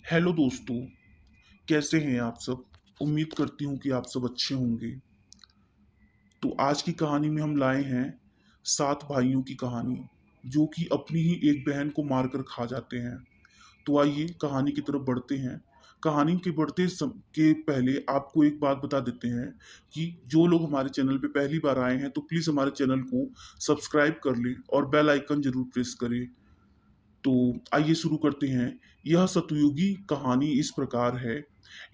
Hello दोस्तों, कैसे हैं आप सब? उम्मीद करती हूँ कि आप सब अच्छे होंगे। तो आज की कहानी में हम लाए हैं 7 भाइयों की कहानी, जो कि अपनी ही एक बहन को मारकर खा जाते हैं। तो आइए कहानी की तरफ बढ़ते हैं। कहानी के के पहले आपको एक बात बता देते हैं कि जो लोग हमारे चैनल पे पहली बार आए हैं तो प्लीज़ हमारे चैनल को सब्सक्राइब कर लें और बेल आइकन ज़रूर प्रेस करें। तो आइए शुरू करते हैं। यह सतयुगी कहानी इस प्रकार है।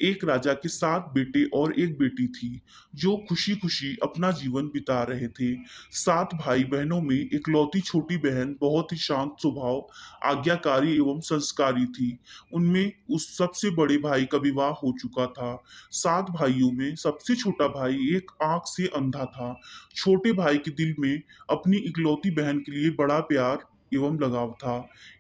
एक राजा के 7 बेटे और एक बेटी थी, जो खुशी खुशी अपना जीवन बिता रहे थे। 7 भाई बहनों में इकलौती छोटी बहन बहुत ही शांत स्वभाव, आज्ञाकारी एवं संस्कारी थी। उनमें उस सबसे बड़े भाई का विवाह हो चुका था। 7 भाइयों में सबसे छोटा भाई एक आंख से अंधा था। छोटे भाई के दिल में अपनी इकलौती बहन के लिए बड़ा प्यार एवं लगाव था।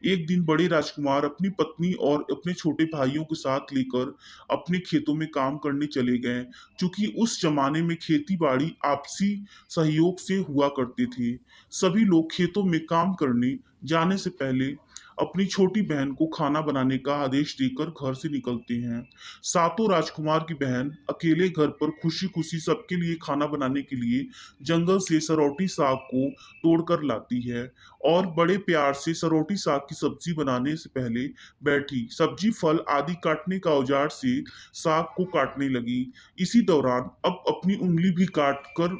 एक दिन बड़े राजकुमार अपनी पत्नी और अपने छोटे भाइयों के साथ लेकर अपने खेतों में काम करने चले गए। क्योंकि उस जमाने में खेती बाड़ी आपसी सहयोग से हुआ करते थे। सभी लोग खेतों में काम करने जाने से पहले अपनी छोटी बहन को खाना बनाने का आदेश देकर घर से निकलते हैं। सातों राजकुमार की बहन अकेले घर पर खुशी खुशी सबके लिए खाना बनाने के लिए जंगल से सरौटी साग को तोड़कर लाती है और बड़े प्यार से सरौटी साग की सब्जी बनाने से पहले बैठी सब्जी फल आदि काटने का औजार से साग को काटने लगी। इसी दौरान अब अपनी उंगली भी काट कर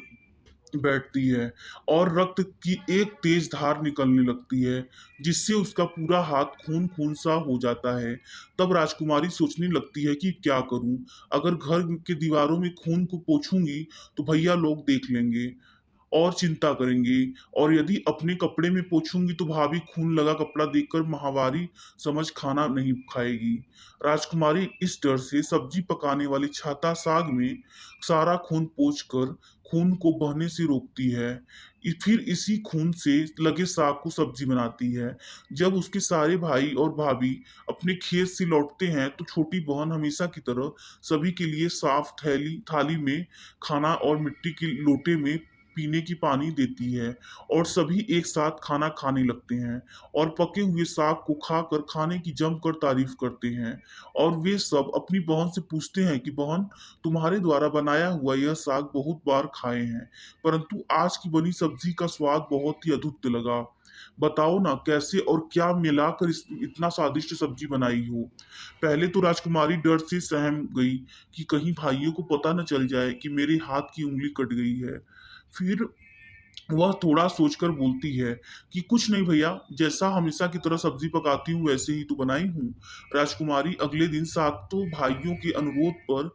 बैठती है और रक्त की एक तेज धार निकलने लगती है, जिससे उसका पूरा हाथ खून खून सा हो जाता है। तब राजकुमारी सोचने लगती है कि क्या करूं? अगर घर के दीवारों में खून को पोंछूंगी तो भैया लोग देख लेंगे और चिंता करेंगे, और यदि अपने कपड़े में पोंछूंगी तो भाभी खून लगा कपड़ा देखकर माहवारी समझ खाना नहीं खाएगी। राजकुमारी इस डर से सब्जी पकाने वाली छाता साग में सारा खून पोंछ कर खून को बहने से रोकती है। फिर इसी खून से लगे साग को सब्जी बनाती है। जब उसके सारे भाई और भाभी अपने खेत से लौटते हैं तो छोटी बहन हमेशा की तरह सभी के लिए साफ थैली थाली में खाना और मिट्टी के लोटे में पीने की पानी देती है, और सभी एक साथ खाना खाने लगते हैं और पके हुए साग को खाकर खाने की जमकर तारीफ करते हैं। और वे सब अपनी बहन से पूछते हैं कि बहन, तुम्हारे द्वारा बनाया हुआ यह साग बहुत बार खाए हैं, परंतु आज की बनी सब्जी का स्वाद बहुत ही अद्भुत लगा। बताओ ना कैसे और क्या मिलाकर इतना स्वादिष्ट सब्जी बनाई हो। पहले तो राजकुमारी डर से सहम गई कि कहीं भाइयों को पता न चल जाए कि मेरे हाथ की उंगली कट गई है। फिर वह थोड़ा सोचकर बोलती है कि कुछ नहीं भैया, जैसा हमेशा की तरह सब्जी पकाती हूँ वैसे ही तो बनाई हूँ। राजकुमारी अगले दिन सातों भाइयों के अनुरोध पर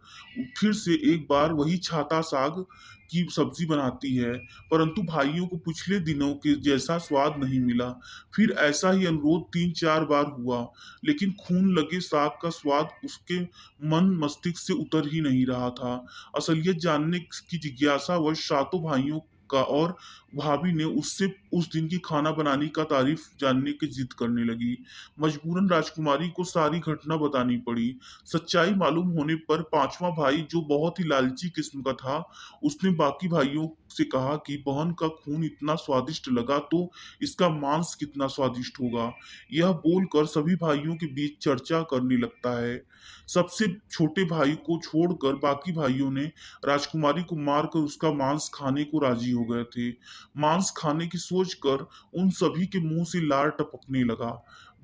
फिर से एक बार वही छाता साग की सब्जी बनाती है, परंतु भाइयों को पिछले दिनों के जैसा स्वाद नहीं मिला। फिर ऐसा ही अनुरोध 3-4 बार हुआ, लेकिन खून लगे साग का स्वाद उसके मन मस्तिष्क से उतर ही नहीं रहा था। असलियत जानने की जिज्ञासा वश सातों भाइयों का और भाभी ने उससे उस दिन की खाना बनाने का तारीफ जानने की जिद करने लगी। मजबूरन राजकुमारी को सारी घटना बतानी पड़ी। सच्चाई मालूम होने पर पांचवा भाई, जो बहुत ही लालची किस्म का था, उसने बाकी भाइयों से कहा कि बहन का खून इतना स्वादिष्ट लगा तो इसका मांस कितना स्वादिष्ट होगा। यह बोलकर सभी भाइयों के बीच चर्चा करने लगता है। सबसे छोटे भाई को छोड़कर बाकी भाइयों ने राजकुमारी को मारकर उसका मांस खाने को राजी हो गए थे। मांस खाने की सोचकर उन सभी के मुंह से लार टपकने लगा।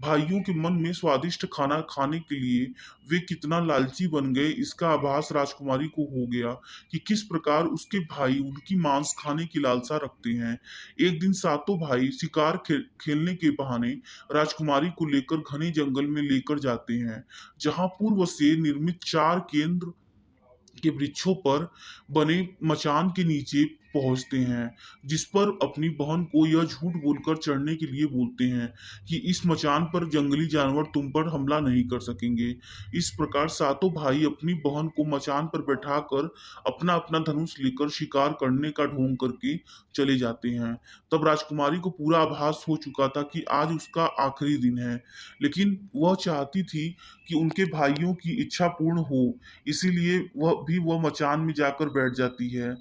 भाइयों के मन में स्वादिष्ट खाना खाने के लिए वे कितना लालची बन गए, इसका आभास राजकुमारी को हो गया कि किस प्रकार उसके भाई उनकी मांस खाने की लालसा रखते हैं। एक दिन सातों भाई शिकार खेलने के बहाने राजकुमारी को लेकर घने जंगल में लेकर जाते हैं, जहां पूर्व से निर्मित 4 केंद्र के वृक्षों पर बने मचान के नीचे पहुंचते हैं, जिस पर अपनी बहन को यह झूठ बोलकर चढ़ने के लिए बोलते हैं कि इस मचान पर जंगली जानवर तुम पर हमला नहीं कर सकेंगे। इस प्रकार सातों भाई अपनी बहन को मचान पर बैठाकर अपना अपना धनुष लेकर शिकार करने का ढोंग करके चले जाते हैं। तब राजकुमारी को पूरा आभास हो चुका था कि आज उसका आखिरी दिन है, लेकिन वह चाहती थी कि उनके भाइयों की इच्छा पूर्ण हो, इसीलिए वह मचान में जाकर बैठ जाती है।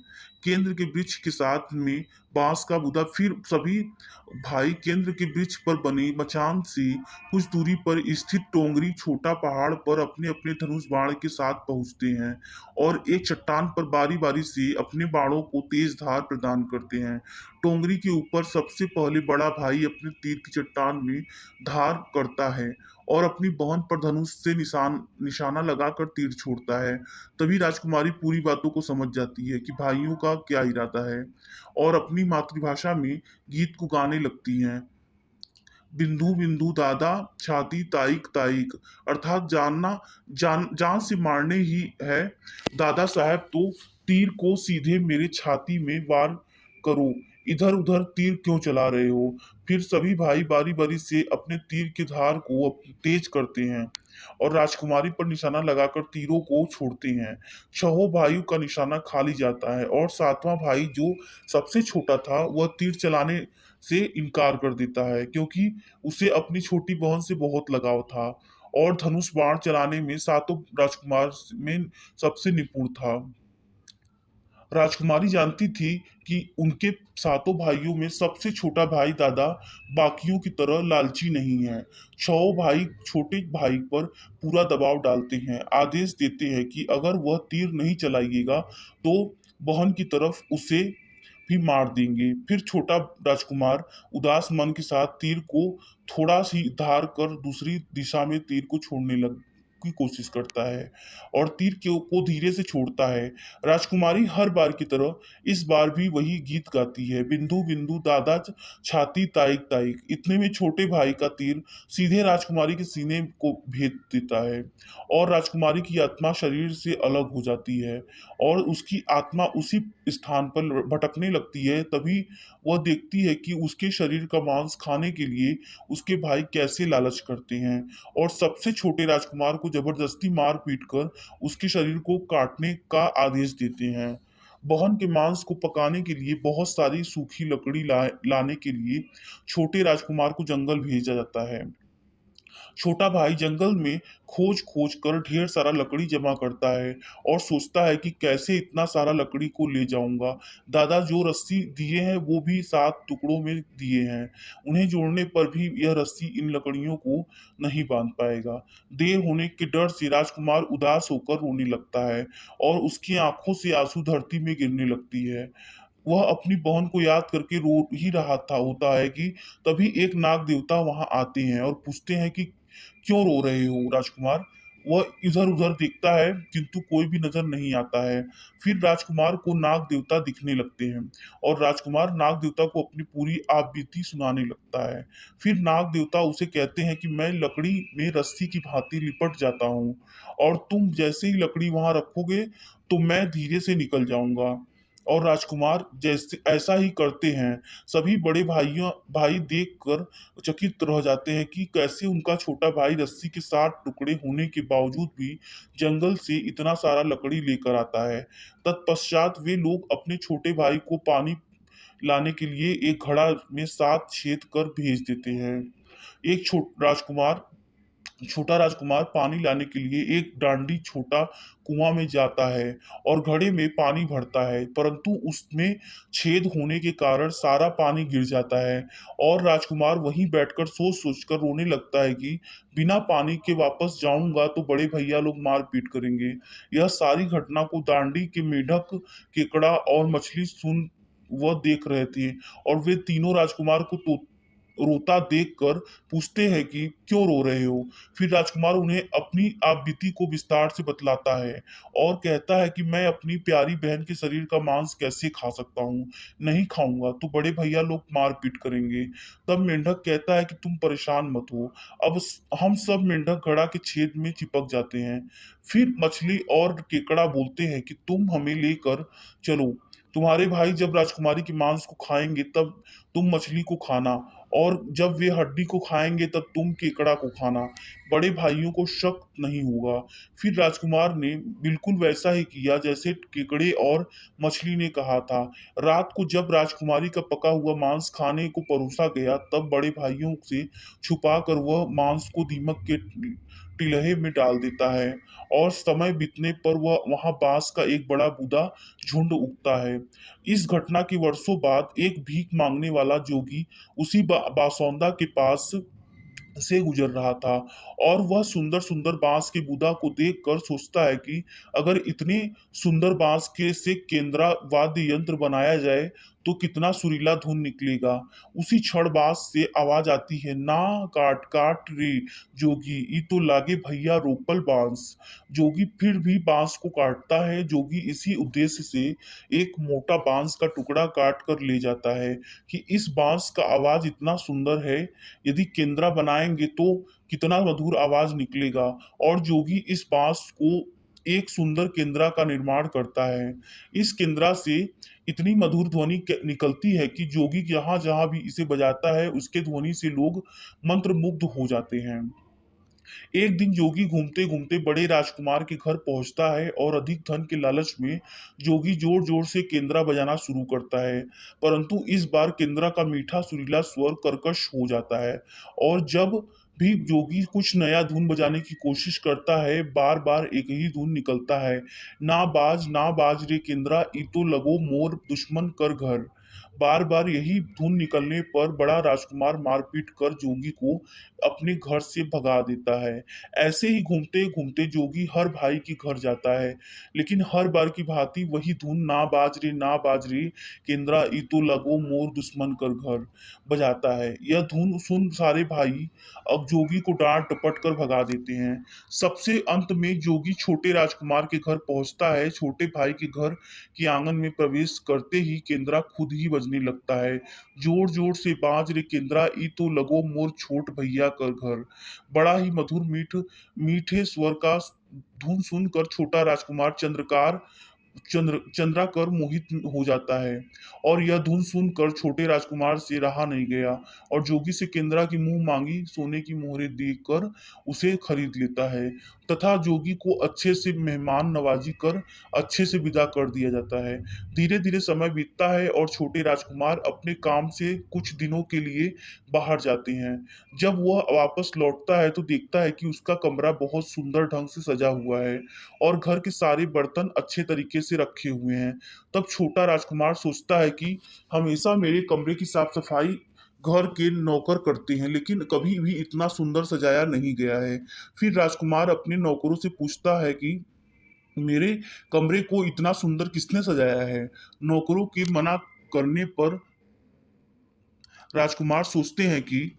केंद्र के वृक्ष के साथ में बांस का बुदा। फिर सभी भाई केंद्र के वृक्ष पर बने मचान से कुछ दूरी पर स्थित टोंगरी छोटा पहाड़ पर अपने अपने धनुष बाण के साथ पहुंचते हैं और एक चट्टान पर बारी बारी से अपने बाणों को तेज धार प्रदान करते हैं। टोंगरी के ऊपर सबसे पहले बड़ा भाई अपने तीर की चट्टान में धार करता है और अपनी बहन पर धनुष से निशाना लगाकर तीर छोड़ता है। तभी राजकुमारी पूरी बातों को समझ जाती है कि भाइयों का क्या इरादा है और अपनी मातृभाषा में गीत को गाने लगती हैं। बिंदु बिंदु दादा छाती ताइक ताइक, अर्थात जानना जान से मारने ही है दादा साहब, तो तीर को सीधे मेरे छाती में वार करो, इधर उधर तीर क्यों चला रहे हो। फिर सभी भाई बारी बारी से अपने तीर की धार को तेज करते हैं और राजकुमारी पर निशाना लगाकर तीरों को छोड़ते हैं। छहों भाइयों का निशाना खाली जाता है और सातवां भाई जो सबसे छोटा था वह तीर चलाने से इनकार कर देता है, क्योंकि उसे अपनी छोटी बहन से बहुत लगाव था और धनुष बाण चलाने में सातों राजकुमार में सबसे निपुण था। राजकुमारी जानती थी कि उनके सातों भाइयों में सबसे छोटा भाई दादा बाकियों की तरह लालची नहीं है। छह भाई छोटे भाई पर पूरा दबाव डालते हैं, आदेश देते हैं कि अगर वह तीर नहीं चलाइएगा तो बहन की तरफ उसे भी मार देंगे। फिर छोटा राजकुमार उदास मन के साथ तीर को थोड़ा सी धार कर दूसरी दिशा में तीर को छोड़ने लग की कोशिश करता है और तीर को धीरे से छोड़ता है। राजकुमारी हर बार की तरह इस बार भी वही गीत गाती है, बिंदु बिंदु दादा छाती ताइक ताइक। इतने में छोटे भाई का तीर सीधे राजकुमारी के सीने को भेद देता है और राजकुमारी की आत्मा शरीर से अलग हो जाती है और उसकी आत्मा उसी स्थान पर भटकने लगती है। तभी वह देखती है कि उसके शरीर का मांस खाने के लिए उसके भाई कैसे लालच करते हैं और सबसे छोटे राजकुमार को जबरदस्ती मार पीट कर उसके शरीर को काटने का आदेश देते हैं। बहन के मांस को पकाने के लिए बहुत सारी सूखी लकड़ी लाने के लिए छोटे राजकुमार को जंगल भेजा जाता है। छोटा भाई जंगल में खोज खोज कर ढेर सारा लकड़ी जमा करता है और सोचता है कि कैसे इतना सारा लकड़ी को ले जाऊंगा। दादा जो रस्सी दिए हैं वो भी 7 टुकड़ों में दिए हैं, उन्हें जोड़ने पर भी यह रस्सी इन लकड़ियों को नहीं बांध पाएगा। देर होने के डर से राजकुमार उदास होकर रोने लगता है और उसकी आंखों से आंसू धरती में गिरने लगती है। वह अपनी बहन को याद करके रो ही रहा था होता है कि तभी एक नाग देवता वहां आते हैं और पूछते हैं कि क्यों रो रहे हो राजकुमार। वह इधर उधर देखता है किंतु कोई भी नजर नहीं आता है। फिर राजकुमार को नाग देवता दिखने लगते हैं और राजकुमार नाग देवता को अपनी पूरी आपबीती सुनाने लगता है। फिर नाग देवता उसे कहते हैं कि मैं लकड़ी में रस्सी की भांति लिपट जाता हूँ और तुम जैसे ही लकड़ी वहां रखोगे तो मैं धीरे से निकल जाऊंगा। और राजकुमार जैसे ऐसा ही करते हैं। सभी बड़े भाई देखकर चकित रह जाते हैं कि कैसे उनका छोटा भाई रस्सी के 7 टुकड़े होने के बावजूद भी जंगल से इतना सारा लकड़ी लेकर आता है। तत्पश्चात वे लोग अपने छोटे भाई को पानी लाने के लिए एक घड़ा में 7 छेद कर भेज देते हैं। एक छोटा राजकुमार पानी लाने के लिए एक डांडी छोटा कुआं में जाता है और घड़े में पानी भरता है, परंतु उसमें छेद होने के कारण सारा पानी गिर जाता है और राजकुमार वहीं बैठकर सोच सोच कर रोने लगता है कि बिना पानी के वापस जाऊंगा तो बड़े भैया लोग मार पीट करेंगे। यह सारी घटना को दांडी के मेढक, केकड़ा और मछली सुन वह देख रहे थे और वे तीनों राजकुमार को रोता देखकर पूछते हैं कि क्यों रो रहे हो। फिर राजकुमार उन्हें अपनी आप बीती को विस्तार से बतलाता है और कहता है कि मैं अपनी प्यारी बहन के शरीर का मांस कैसे खा सकता हूँ, नहीं खाऊंगा तो बड़े भैया लोग मार पीट करेंगे। तब मेंढक कहता है कि तुम परेशान मत हो, अब हम सब मेंढक घड़ा के छेद में चिपक जाते हैं। फिर मछली और केकड़ा बोलते हैं कि तुम हमें लेकर चलो, तुम्हारे भाई जब राजकुमारी के मांस को खाएंगे तब तुम मछली को खाना और जब वे हड्डी को खाएंगे तब तुम केकड़ा को खाना, बड़े भाइयों को शक नहीं होगा। फिर राजकुमार ने बिल्कुल वैसा ही किया जैसे केकड़े और मछली ने कहा था। रात को जब राजकुमारी का पका हुआ मांस खाने को परोसा गया तब बड़े भाइयों से छुपा कर वह मांस को दीमक के टिलहे में डाल देता है और समय बीतने पर वह वहां बांस का एक बड़ा बूढ़ा झुंड उगता है। इस घटना के वर्षों बाद एक भीख मांगने वाला जोगी उसी बासौदा के पास से गुजर रहा था और वह सुंदर सुंदर बांस के बुदा को देखकर सोचता है कि अगर इतने सुंदर बांस के से केंद्रा वाद्य यंत्र बनाया जाए तो कितना सुरीला धुन निकलेगा। उसी क्षण बांस से आवाज आती है, ना काट काट रे जोगी, ई तो लागे भैया रोपल बांस। जोगी फिर भी बांस को काटता है। जोगी इसी उद्देश्य से एक मोटा बांस का टुकड़ा काट कर ले जाता है कि इस बांस का आवाज इतना सुंदर है, यदि केंद्रा बनाएंगे तो कितना मधुर आवाज निकलेगा। और जोगी इस बांस को एक सुंदर केंद्रा का निर्माण करता है। इस केंद्रा से इतनी मधुर ध्वनि निकलती है कि जोगी जहां जहां भी इसे बजाता है उसके ध्वनि से लोग मंत्रमुग्ध हो जाते हैं। एक दिन जोगी घूमते घूमते बड़े राजकुमार के घर पहुंचता है और अधिक धन के लालच में जोगी जोर जोर से केंद्रा बजाना शुरू करता है। परंतु इस बार केंद्रा का मीठा सुरीला स्वर कर्कश हो जाता है और जब भी जोगी कुछ नया धुन बजाने की कोशिश करता है बार बार एक ही धुन निकलता है, ना बाज रे केंद्रा, ई तो लगो मोर दुश्मन कर घर। बार बार यही धुन निकलने पर बड़ा राजकुमार मारपीट कर जोगी को अपने घर से भगा देता है। ऐसे ही घूमते घूमते जोगी हर भाई के घर जाता है, लेकिन हर बार की भांति वही धुन, ना बाज रे केंद्रा, ई तो लगो मोर दुश्मन कर घर बजाता है। यह धुन सुन सारे भाई अब जोगी को डांट डपट कर भगा देते हैं। सबसे अंत में जोगी छोटे राजकुमार के घर पहुंचता है। छोटे भाई के घर के आंगन में प्रवेश करते ही केंद्रा खुद ही बजने लगता है, जोर जोर से बाज रे केंद्रा, ई तो लगो मोर छोट भैया कर घर। बड़ा ही मधुर मीठे स्वर का धुन सुनकर छोटा राजकुमार चंद्रा कर मोहित हो जाता है और यह धुन सुनकर छोटे राजकुमार से रहा नहीं गया और जोगी से केंद्रा की मुंह मांगी सोने की मोहरें देकर उसे खरीद लेता है तथा जोगी को अच्छे से मेहमान नवाजी कर अच्छे से विदा कर दिया जाता है। धीरे धीरे समय बीतता है और छोटे राजकुमार अपने काम से कुछ दिनों के लिए बाहर जाते हैं। जब वह वापस लौटता है तो देखता है कि उसका कमरा बहुत सुंदर ढंग से सजा हुआ है और घर के सारे बर्तन अच्छे तरीके से रखे हुए हैं। तब छोटा राजकुमार सोचता है कि हमेशा मेरे कमरे की साफ सफाई घर के नौकर करते हैं, लेकिन कभी भी इतना सुंदर सजाया नहीं गया है। फिर राजकुमार अपने नौकरों से पूछता है कि मेरे कमरे को इतना सुंदर किसने सजाया है। नौकरों के मना करने पर राजकुमार सोचते हैं कि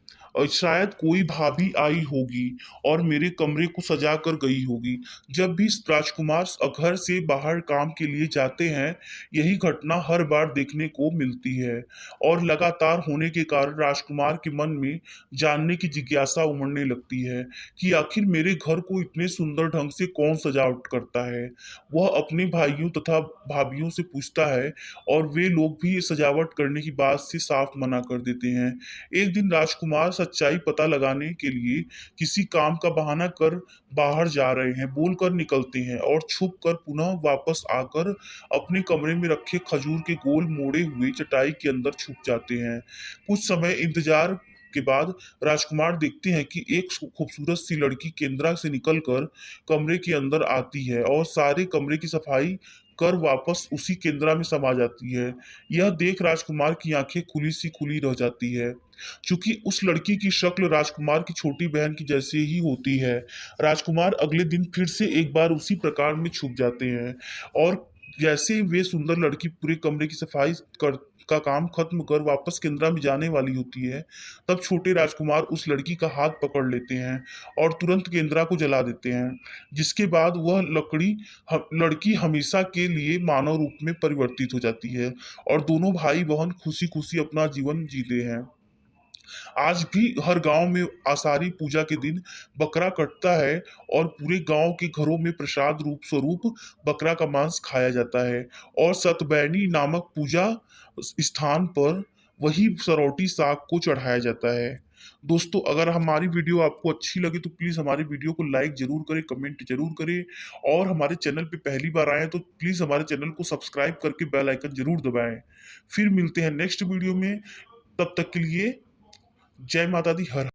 शायद कोई भाभी आई होगी और मेरे कमरे को सजा कर गई होगी। जब भी राजकुमार घर से बाहर काम के लिए जाते हैं यही घटना हर बार देखने को मिलती है और लगातार होने के कारण राजकुमार के मन में जानने की जिज्ञासा उमड़ने लगती है कि आखिर मेरे घर को इतने सुंदर ढंग से कौन सजावट करता है। वह अपने भाइयों तथा भाभीियों से पूछता है और वे लोग भी सजावट करने की बात से साफ मना कर देते हैं। एक दिन राजकुमार सच्चाई पता लगाने के लिए किसी काम का बहाना कर बाहर जा रहे हैं बोलकर निकलते हैं और छुप कर पुनः वापस आकर अपने कमरे में रखे खजूर के गोल मोड़े हुए चटाई के अंदर छुप जाते हैं। कुछ समय इंतजार के बाद राजकुमार देखते हैं कि एक खूबसूरत सी लड़की केंद्रा से निकलकर कमरे के अंदर आती है और सारे कमरे की सफाई कर वापस उसी केंद्रा में समा जाती है। यह देख राजकुमार की आंखें खुली सी खुली रह जाती है, क्योंकि उस लड़की की शक्ल राजकुमार की छोटी बहन की जैसे ही होती है। राजकुमार अगले दिन फिर से एक बार उसी प्रकार में छुप जाते हैं और जैसे वे सुंदर लड़की पूरे कमरे की सफाई कर का काम खत्म कर वापस केंद्रा में जाने वाली होती है, तब छोटे राजकुमार उस लड़की का हाथ पकड़ लेते हैं और तुरंत केंद्रा को जला देते हैं, जिसके बाद वह लड़की हमेशा के लिए मानव रूप में परिवर्तित हो जाती है और दोनों भाई बहन खुशी खुशी अपना जीवन जीते हैं। आज भी हर गांव में आषाढ़ी पूजा के दिन बकरा कटता है और पूरे गांव के घरों में प्रसाद रूप स्वरूप बकरा का मांस खाया जाता है और सतबैनी नामक पूजा स्थान पर वही सरौटी साग को चढ़ाया जाता है। दोस्तों, अगर हमारी वीडियो आपको अच्छी लगे तो प्लीज़ हमारी वीडियो को लाइक जरूर करें, कमेंट जरूर करें और हमारे चैनल पे पहली बार आए तो प्लीज़ हमारे चैनल को सब्सक्राइब करके बेल आइकन जरूर दबाएं। फिर मिलते हैं नेक्स्ट वीडियो में, तब तक के लिए जय माता दी, हर